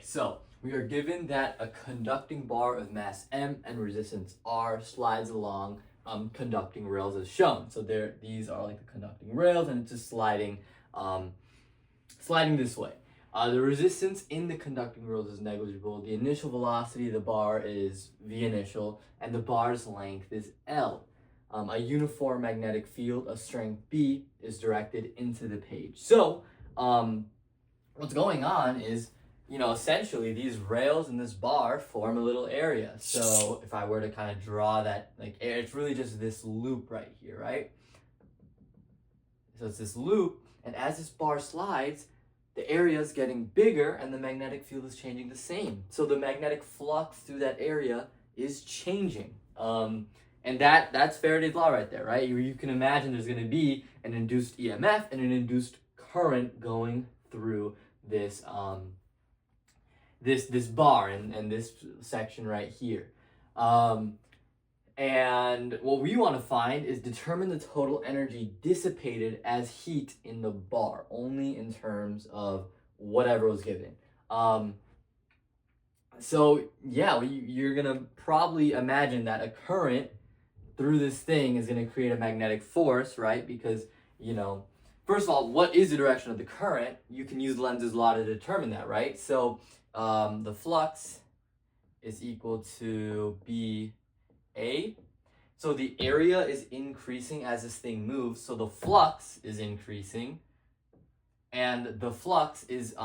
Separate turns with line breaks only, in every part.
So we are given that a conducting bar of mass M and resistance R slides along conducting rails as shown. So these are like the conducting rails, and it's just sliding this way. The resistance in the conducting rails is negligible. The initial velocity of the bar is V initial, and the bar's length is L. A uniform magnetic field of strength B is directed into the page. So what's going on is, essentially these rails and this bar form a little area. So if I were to kind of draw that, it's really just this loop right here, right? So it's this loop, and as this bar slides, the area is getting bigger and the magnetic field is changing the same. So the magnetic flux through that area is changing. And that's Faraday's law right there, right? You can imagine there's going to be an induced EMF and an induced current going through this this bar and this section right here. And what we want to find is determine the total energy dissipated as heat in the bar, only in terms of whatever was given. So yeah, you're going to probably imagine that a current through this thing is going to create a magnetic force, right? Because, first of all, what is the direction of the current? You can use Lenz's law to determine that, right? So the flux is equal to BA. So the area is increasing as this thing moves, so the flux is increasing. And the flux is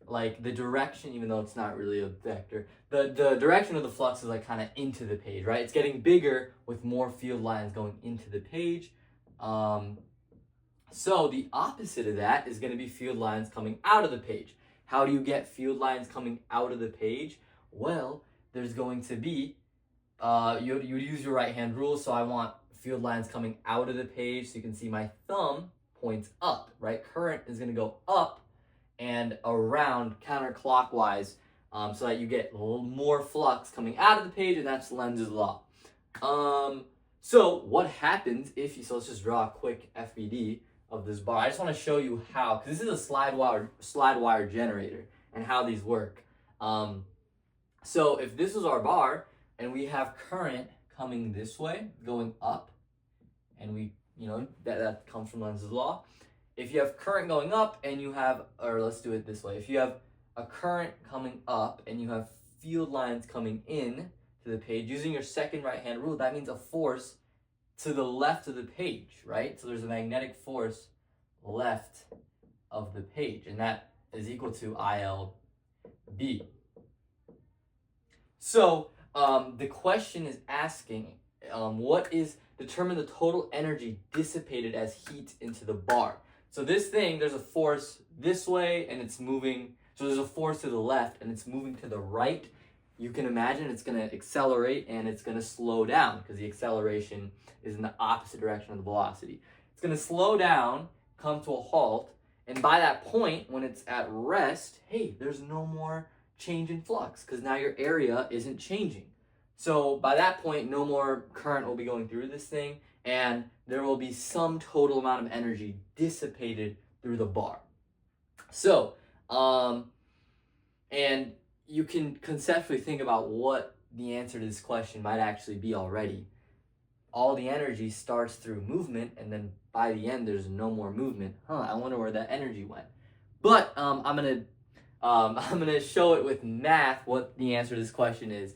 like the direction, even though it's not really a vector, the direction of the flux is like kind of into the page, right? It's getting bigger with more field lines going into the page. So the opposite of that is going to be field lines coming out of the page. How do you get field lines coming out of the page? Well, there's going to be, you would use your right hand rule, so I want field lines coming out of the page, so you can see my thumb points up, right? Current is going to go up and around counterclockwise, so that you get a little more flux coming out of the page, and that's Lenz's law. So what happens if you, so let's just draw a quick FBD of this bar. I just want to show you how, because this is a slidewire generator and how these work. So if this was our bar and we have current coming this way, going up, and we, that comes from Lenz's law. If you have current going up and you have, or let's do it this way. If you have a current coming up and you have field lines coming in to the page, using your second right hand rule, that means a force to the left of the page, right? So there's a magnetic force left of the page, and that is equal to ILB. So the question is asking, determine the total energy dissipated as heat into the bar. So this thing, there's a force this way and it's moving, so there's a force to the left and it's moving to the right. You can imagine it's going to accelerate and it's going to slow down because the acceleration is in the opposite direction of the velocity. It's going to slow down, come to a halt, and by that point, when it's at rest, hey, there's no more change in flux because now your area isn't changing. So by that point, no more current will be going through this thing, and there will be some total amount of energy dissipated through the bar. So, and you can conceptually think about what the answer to this question might actually be already. All the energy starts through movement, and then by the end, there's no more movement. I wonder where that energy went. But I'm gonna show it with math what the answer to this question is,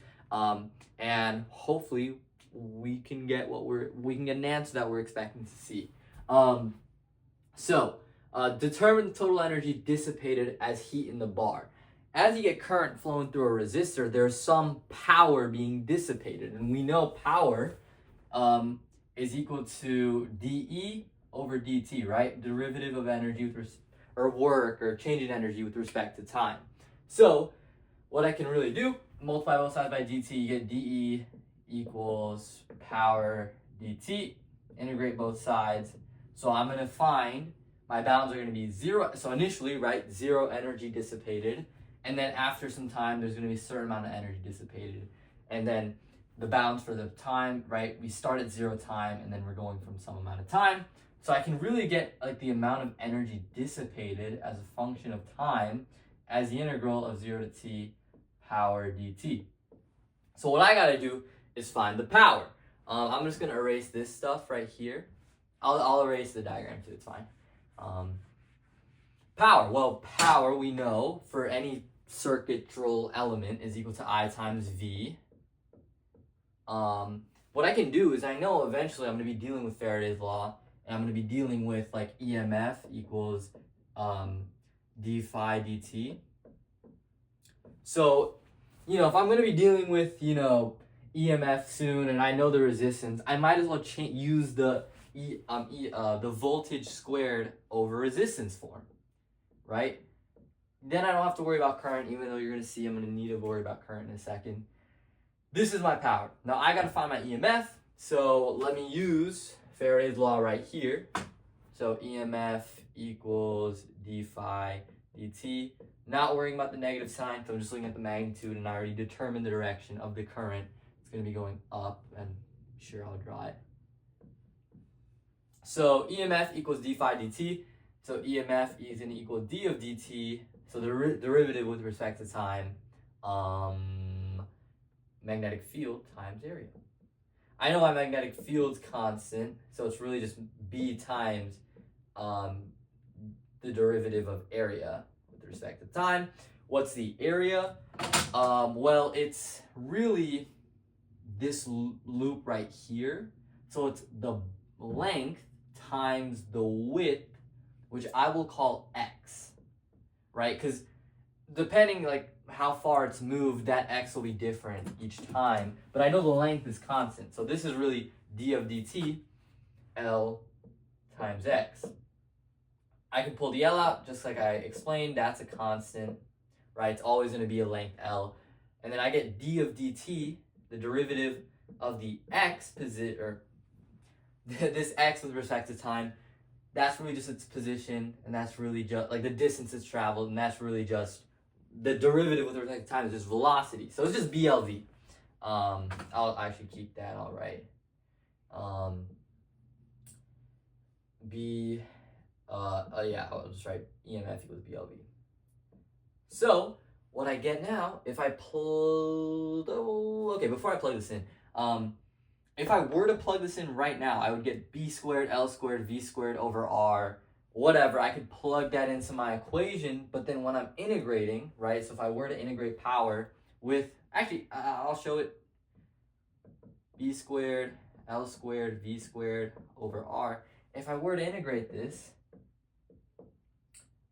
and hopefully we can get an answer that we're expecting to see. So determine the total energy dissipated as heat in the bar. As you get current flowing through a resistor, there's some power being dissipated, and we know power is equal to dE over dt, right? Derivative of energy or work or change in energy with respect to time. So what I can really do, multiply both sides by dt, you get dE equals power dt, integrate both sides. So I'm going to find my bounds are going to be 0. So initially, right, 0 energy dissipated. And then after some time, there's going to be a certain amount of energy dissipated. And then the bounds for the time, right, we start at 0 time, and then we're going from some amount of time. So I can really get like the amount of energy dissipated as a function of time as the integral of 0 to t power dt. So what I gotta do is find the power. I'm just gonna erase this stuff right here. I'll erase the diagram too, it's fine. Power, well, power we know for any circuitral element is equal to I times V. What I can do is I know eventually I'm gonna be dealing with Faraday's law, and I'm gonna be dealing with like EMF equals d phi dt. So, you know, if I'm gonna be dealing with, you know, EMF soon, and I know the resistance, I might as well use the the voltage squared over resistance form, right? Then I don't have to worry about current, even though you're gonna see I'm gonna need to worry about current in a second. This is my power. Now I gotta find my EMF, so let me use Faraday's law right here. So EMF equals d phi dt. Not worrying about the negative sign, so I'm just looking at the magnitude, and I already determined the direction of the current. It's going to be going up, and sure, I'll draw it. So EMF equals d phi dt. So EMF is going to equal d of dt. So the derivative with respect to time, magnetic field times area. I know my magnetic field's constant, so it's really just b times the derivative of area with respect to time. What's the area? Well, it's really this loop right here. So it's the length times the width, which I will call x, right? Because depending like how far it's moved, that x will be different each time. But I know the length is constant. So this is really d of dt, L times x. I can pull the L out, just like I explained. That's a constant, right? It's always going to be a length L. And then I get d of dt, the derivative of the x position, or this x with respect to time. That's really just its position, and that's really just like the distance it's traveled, and that's really just the derivative with respect to time is just velocity. So it's just BLV. I'll actually keep that all right. Yeah, I'll just write EMF equals BLV. So what I get now, if I before I plug this in, if I were to plug this in right now, I would get b squared, L squared, V squared over R, whatever. I could plug that into my equation, but then when I'm integrating, right, so if I were to integrate power with, actually, I'll show it, b squared, L squared, V squared over R. If I were to integrate this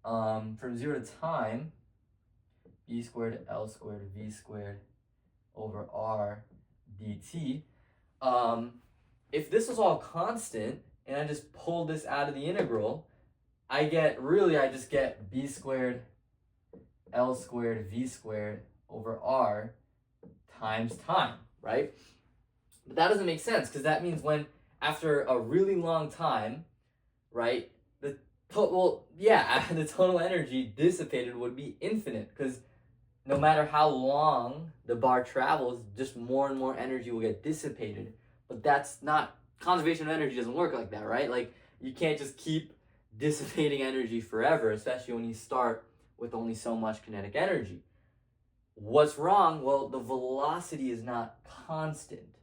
from 0 to time, b squared, L squared, V squared over R dt, if this was all constant and I just pulled this out of the integral, I just get b squared, L squared, V squared over R times time, right? But that doesn't make sense, because that means when, after a really long time, right, the total energy dissipated would be infinite, because no matter how long the bar travels, just more and more energy will get dissipated. But that's not, conservation of energy doesn't work like that, right? Like, you can't just keep dissipating energy forever, especially when you start with only so much kinetic energy. What's wrong? Well, the velocity is not constant.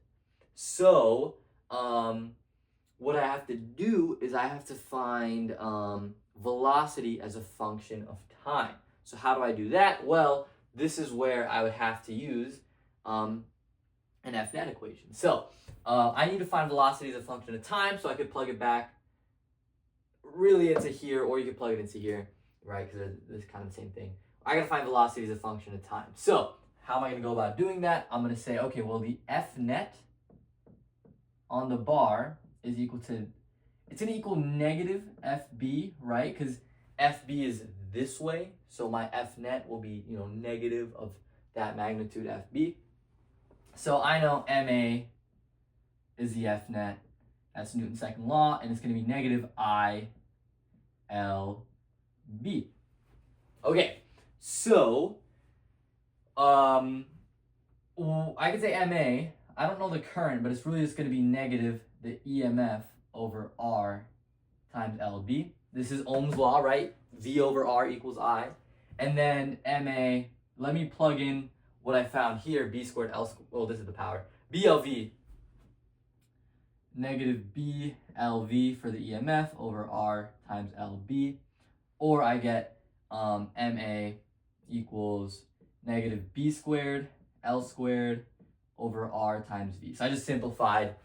So, what I have to do is I have to find velocity as a function of time. So how do I do that? Well, this is where I would have to use an F-net equation. So I need to find velocity as a function of time, so I could plug it back really into here, or you could plug it into here, right? Because it's kind of the same thing. I gotta find velocity as a function of time. So how am I gonna go about doing that? I'm gonna say, okay, well, the F-net on the bar is equal to, it's gonna equal negative FB, right? Because FB is this way, so my F-net will be, negative of that magnitude FB. So I know MA is the F-net. That's Newton's second law, and it's going to be negative ILB. Okay, so I could say MA. I don't know the current, but it's really just going to be negative the EMF over R times LB. This is Ohm's law, right? V over R equals I. And then MA, let me plug in what I found here, B squared L squared, well, this is the power, BLV, negative BLV for the EMF over R times LB, or I get MA equals negative B squared L squared over R times V. So I just simplified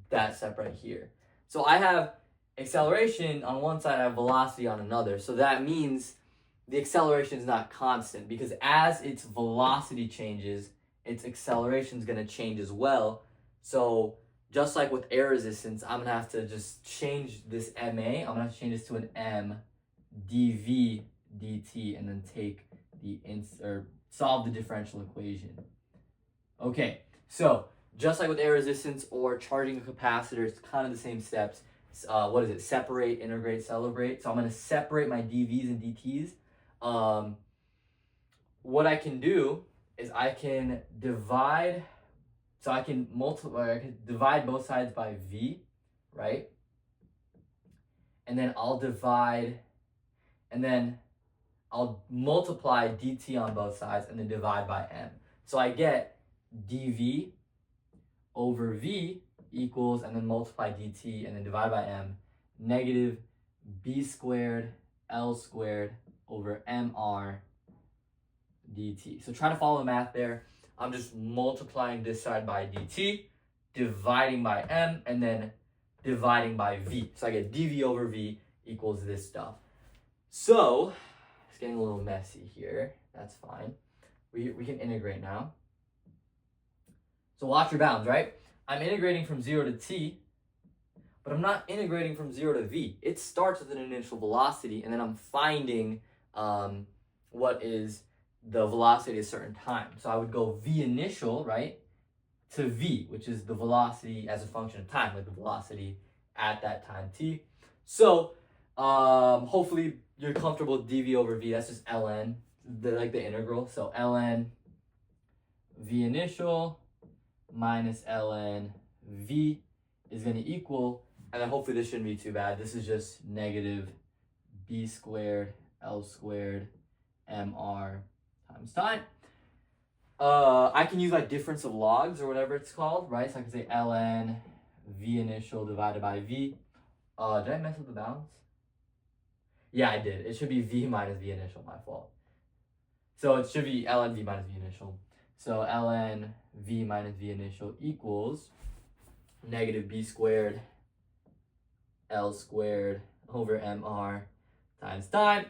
that step right here. So I have acceleration on one side, I have velocity on another. So that means the acceleration is not constant, because as its velocity changes, its acceleration is going to change as well. So just like with air resistance, I'm going to have to just change this MA. I'm going to have to change this to an M dV dt and then take the solve the differential equation. Okay, so just like with air resistance or charging a capacitor, it's kind of the same steps. What is it? Separate, integrate, celebrate. So I'm going to separate my dVs and dTs. What I can do is I can divide, so I can divide both sides by V, right? And then I'll divide, and then I'll multiply dt on both sides and then divide by m. So I get dV over V equals, and then multiply dt and then divide by m, negative B squared L squared over mr dt. So try to follow the math there. I'm just multiplying this side by dt, dividing by m, and then dividing by v. So I get dv over v equals this stuff. So it's getting a little messy here. That's fine. We can integrate now. So watch your bounds, right? I'm integrating from 0 to t, but I'm not integrating from 0 to v. It starts with an initial velocity, and then I'm finding what is the velocity at a certain time. So I would go v initial, right, to v, which is the velocity as a function of time, like the velocity at that time t. So hopefully you're comfortable with dv over v. That's just ln, like the integral. So ln v initial minus ln v is going to equal, and then hopefully this shouldn't be too bad. This is just negative b squared L squared mr times time. I can use like difference of logs or whatever it's called, right? So I can say ln v initial divided by v. Did I mess up the bounds? Yeah, I did. It should be v minus v initial, my fault. So it should be ln v minus v initial. So ln v minus v initial equals negative b squared L squared over mr times time.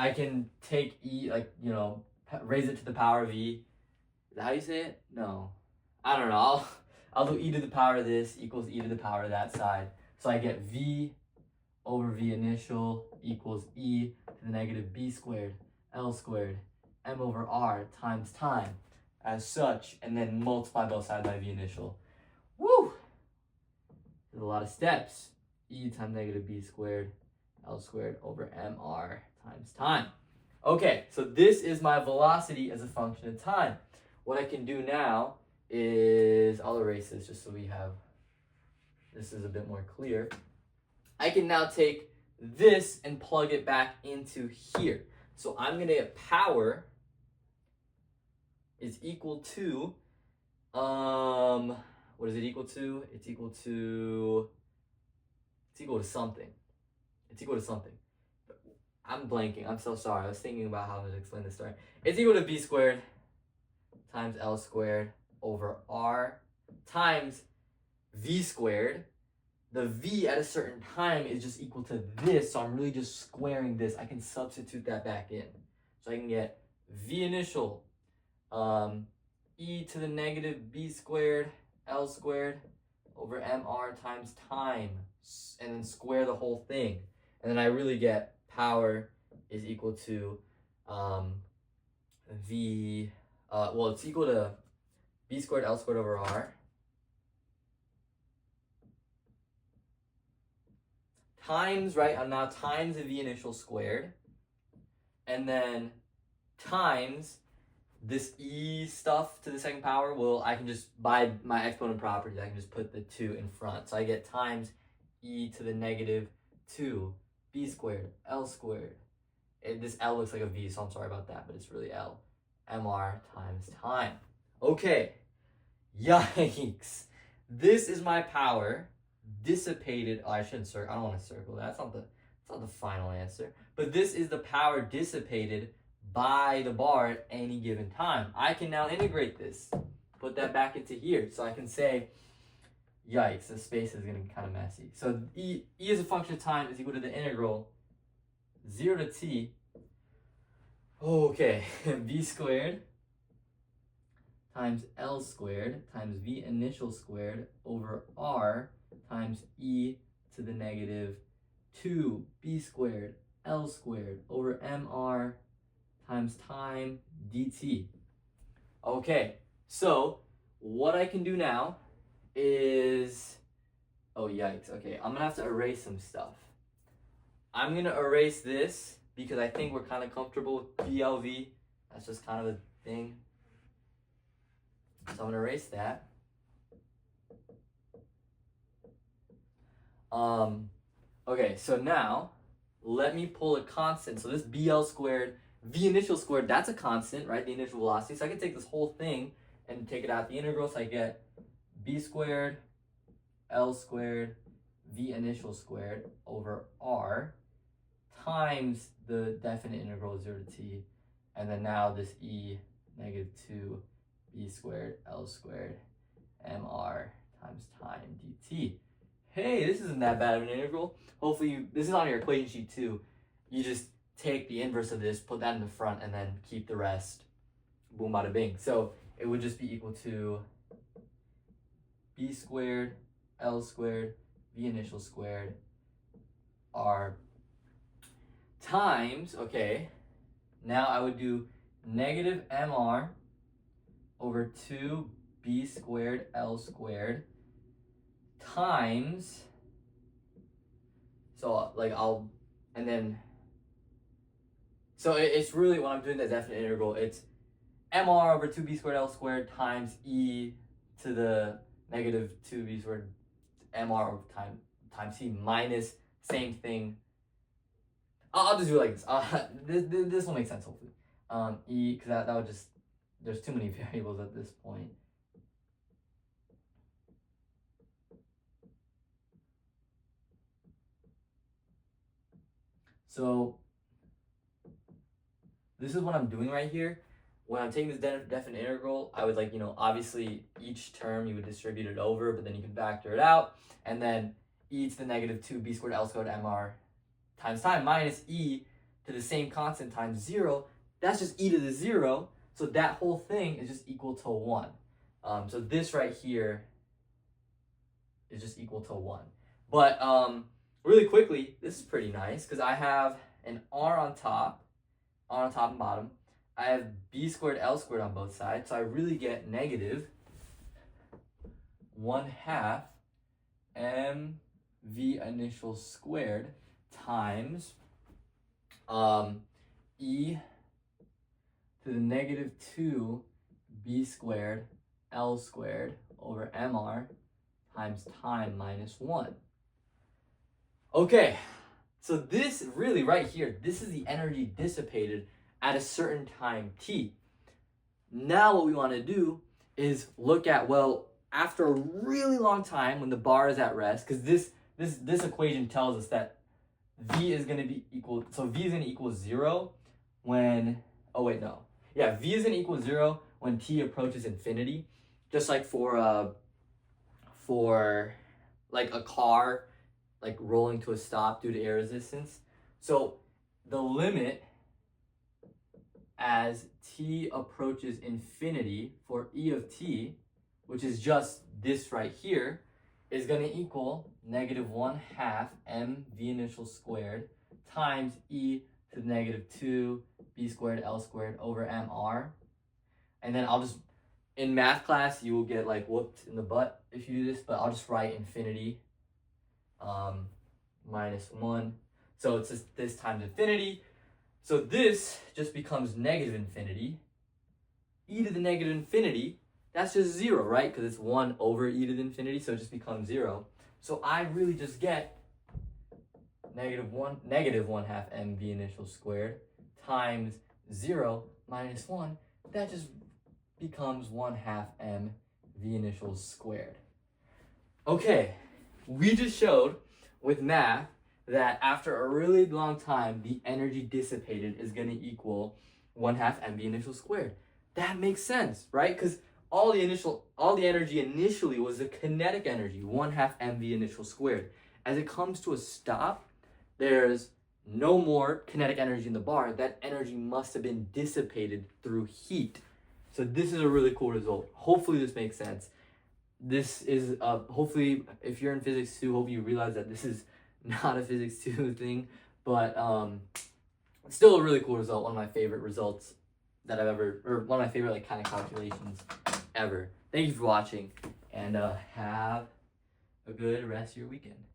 I can take e, like, you know, raise it to the power of e. Is that how you say it? No. I don't know. I'll do e to the power of this equals e to the power of that side. So I get v over v initial equals e to the negative b squared L squared m over r times time as such, and then multiply both sides by v initial. Woo! There's a lot of steps. E times negative b squared L squared over mr times time. Okay, so this is my velocity as a function of time. What I can do now is, I'll erase this just so we have, this is a bit more clear. I can now take this and plug it back into here. So I'm going to get power is equal to, what is it equal to? It's equal to something. It's equal to something. I'm blanking. I'm so sorry. I was thinking about how to explain this story. It's equal to b squared times L squared over r times v squared. The v at a certain time is just equal to this, so I'm really just squaring this. I can substitute that back in. So I can get v initial e to the negative b squared L squared over mr times time, and then square the whole thing. And then I really get power is equal to it's equal to b squared L squared over r times, right? I'm now times the v initial squared, and then times this e stuff to the second power. Well, I can just, by my exponent properties, I can just put the 2 in front. So I get times e to the negative 2 b squared L squared This L looks like a V, so I'm sorry about that, but it's really L. MR times time. Okay. Yikes. This is my power dissipated. Oh, I shouldn't circle. I don't want to circle that. That's not the final answer. But this is the power dissipated by the bar at any given time. I can now integrate this. Put that back into here. So I can say, yikes, the space is going to be kind of messy. So E as a function of time is equal to the integral 0 to t. Okay, v squared times L squared times V initial squared over R times e to the negative 2b squared L squared over MR times time dt. Okay, so what I can do now is, oh yikes, okay, I'm gonna have to erase some stuff. I'm gonna erase this because I think we're kind of comfortable with BLV. That's just kind of a thing. So I'm gonna erase that. Okay, so now let me pull a constant. So this BL squared, V initial squared, that's a constant, right? The initial velocity. So I can take this whole thing and take it out the integral. So I get B squared, L squared, V initial squared over R times the definite integral 0 to t. And then now this E negative 2 B squared L squared MR times time dt. Hey, this isn't that bad of an integral. Hopefully, this is on your equation sheet too. You just take the inverse of this, put that in the front, and then keep the rest. Boom, bada bing. So it would just be equal to B squared L squared V initial squared R times, okay, now I would do negative MR over 2B squared L squared times, so like I'll, and then, so it's really, when I'm doing the definite integral, it's MR over 2B squared L squared times E to the negative 2B squared MR over times C minus same thing. I'll just do it like this. This will make sense, hopefully. E, because that would just, there's too many variables at this point. So this is what I'm doing right here. When I'm taking this definite integral, I would like, obviously each term you would distribute it over, but then you can factor it out. And then e to the negative 2b squared L squared MR times time minus e to the same constant times 0. That's just e to the 0. So that whole thing is just equal to 1. So this right here is just equal to 1. But really quickly, this is pretty nice because I have an R on top and bottom. I have B squared L squared on both sides. So I really get negative 1/2 MV initial squared times e to the negative 2 B squared L squared over MR times time minus 1. Okay, so this really right here, this is the energy dissipated at a certain time t. Now what we want to do is look at, well, after a really long time when the bar is at rest, because this equation tells us that V is going to be equal, so V is going to equal 0 when, oh wait, no. Yeah, V is going to equal 0 when t approaches infinity. Just like for like a car, like rolling to a stop due to air resistance. So the limit as t approaches infinity for e of t, which is just this right here, is going to equal negative 1/2 mv initial squared times e to the negative 2 b squared L squared over mr. And then I'll just, in math class, you will get like whooped in the butt if you do this, but I'll just write infinity minus 1. So it's just this times infinity. So this just becomes negative infinity. E to the negative infinity, that's just 0, right? Because it's 1 over e to the infinity, so it just becomes 0. So I really just get negative 1/2 mv initial squared times 0 minus 1, that just becomes 1/2 mv initials squared. Okay, we just showed with math that after a really long time, the energy dissipated is going to equal 1/2 mv initials squared. That makes sense, right? Because all the energy initially was the kinetic energy, 1/2 mv initials squared. As it comes to a stop, there's no more kinetic energy in the bar. That energy must have been dissipated through heat. So this is a really cool result. Hopefully this makes sense. This is, hopefully, if you're in physics 2, hopefully you realize that this is not a physics 2 thing, but still a really cool result. One of my favorite results that I've ever, or one of my favorite like kind of calculations ever. Thank you for watching, and have a good rest of your weekend.